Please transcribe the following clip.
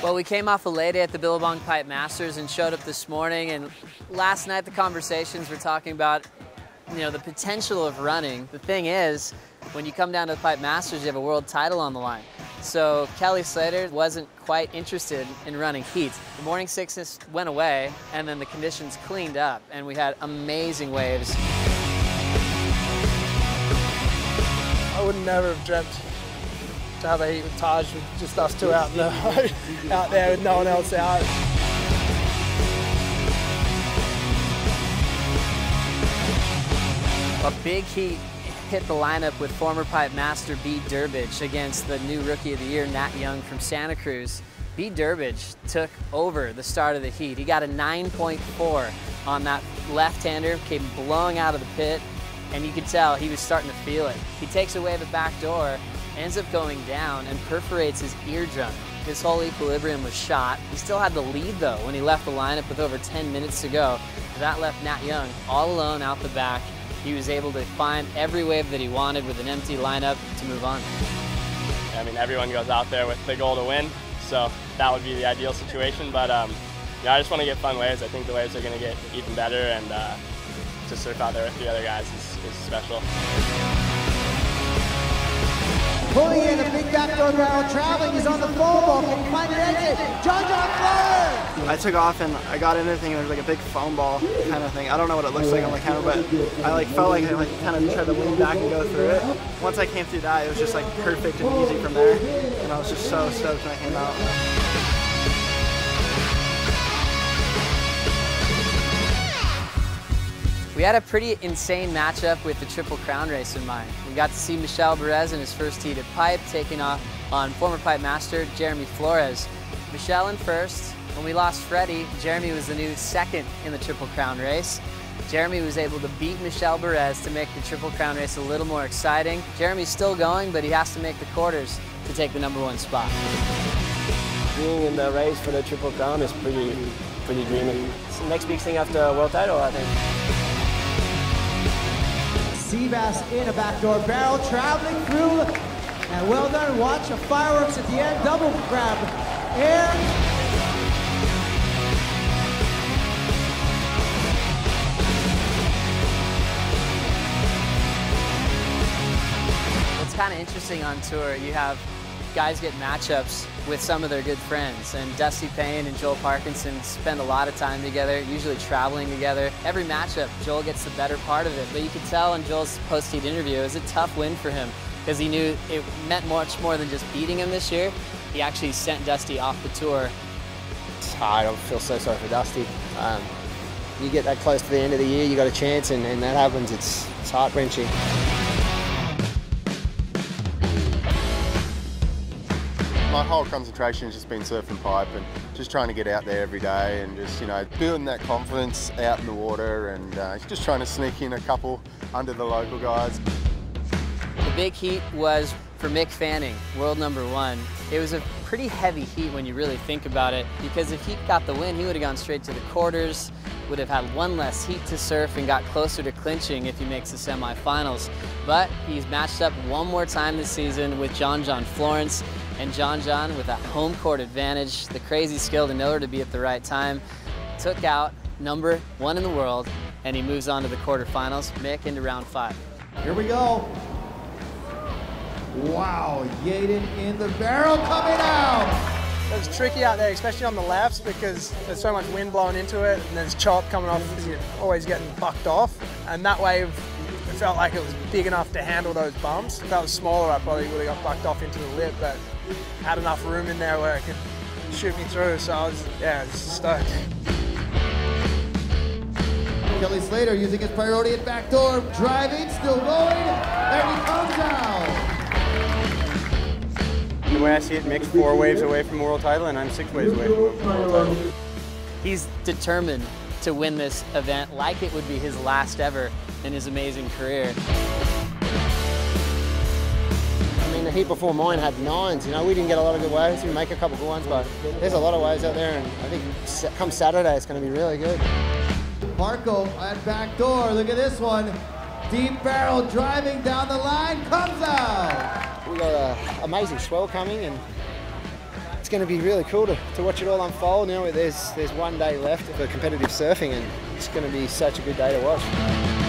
Well, we came off a late day at the Billabong Pipe Masters and showed up this morning, and last night the conversations were talking about, the potential of running. The thing is, when you come down to the Pipe Masters, you have a world title on the line. So Kelly Slater wasn't quite interested in running heats. The morning sickness went away, and then the conditions cleaned up, and we had amazing waves. I would never have dreamt to have a heat with Taj, with just us two out there with no one else out. A big heat hit the lineup with former Pipe Master B. Durbridge against the new Rookie of the Year, Nat Young from Santa Cruz. B. Durbridge took over the start of the heat. He got a 9.4 on that left-hander, came blowing out of the pit, and you could tell he was starting to feel it. He takes away the back door, ends up going down and perforates his eardrum. His whole equilibrium was shot. He still had the lead though when he left the lineup with over 10 minutes to go. That left Nat Young all alone out the back. He was able to find every wave that he wanted with an empty lineup to move on. I mean, everyone goes out there with the goal to win, so that would be the ideal situation, but I just want to get fun waves. I think the waves are going to get even better, and to surf out there with the other guys is special. Pulling in a big backdoor barrel, traveling, he's on the foam ball, can he find an exit? John Flores! I took off and I got into the thing and there was like a big foam ball kind of thing. I don't know what it looks like on the camera, but I felt like I kind of tried to lean back and go through it. Once I came through that, it was just like perfect and easy from there. And I was just so stoked when I came out. We had a pretty insane matchup with the Triple Crown race in mind. We got to see Michel Perez in his first heated pipe, taking off on former Pipe Master Jeremy Flores. Michel in first. When we lost Freddie, Jeremy was the new second in the Triple Crown race. Jeremy was able to beat Michel Perez to make the Triple Crown race a little more exciting. Jeremy's still going, but he has to make the quarters to take the #1 spot. Being in the race for the Triple Crown is pretty dreamy. It's the next big thing after a world title, I think. Seabass in a backdoor barrel, traveling through, and well done. Watch a fireworks at the end, double grab, air. It's kind of interesting on tour. You have guys get matchups with some of their good friends, and Dusty Payne and Joel Parkinson spend a lot of time together, usually traveling together. Every matchup, Joel gets the better part of it, but you could tell in Joel's post-heat interview, it was a tough win for him because he knew it meant much more than just beating him this year. He actually sent Dusty off the tour. I don't feel so sorry for Dusty. You get that close to the end of the year, you got a chance, and that happens, it's heart-wrenching. My whole concentration has just been surfing pipe and just trying to get out there every day and just, building that confidence out in the water and just trying to sneak in a couple under the local guys. The big heat was for Mick Fanning, world #1. It was a pretty heavy heat when you really think about it, because if he got the win, he would have gone straight to the quarters, would have had one less heat to surf and got closer to clinching if he makes the semifinals. But he's matched up one more time this season with John Florence. And John, with that home court advantage, the crazy skill to know where to be at the right time, took out #1 in the world, and he moves on to the quarterfinals. Mick into round 5. Here we go. Wow, Yaden in the barrel coming out. It was tricky out there, especially on the lefts, because there's so much wind blowing into it, and there's chop coming off because you're always getting bucked off. And that wave, it felt like it was big enough to handle those bumps. If that was smaller, I probably would have got bucked off into the lip, but had enough room in there where it could shoot me through, so I was stoked. Kelly Slater using his priority at backdoor, driving, still going, and he comes out. The way I see it, Mick's 4 waves away from a world title, and I'm 6 waves away from a world title. He's determined to win this event like it would be his last ever in his amazing career. I mean, the heat before mine had 9s. We didn't get a lot of good waves. We make a couple good ones, but there's a lot of waves out there, and I think come Saturday, it's going to be really good. Marco at backdoor, look at this one. Deep barrel driving down the line, comes out. We got an amazing swell coming, and it's going to be really cool to watch it all unfold. There's one day left of competitive surfing, and it's going to be such a good day to watch.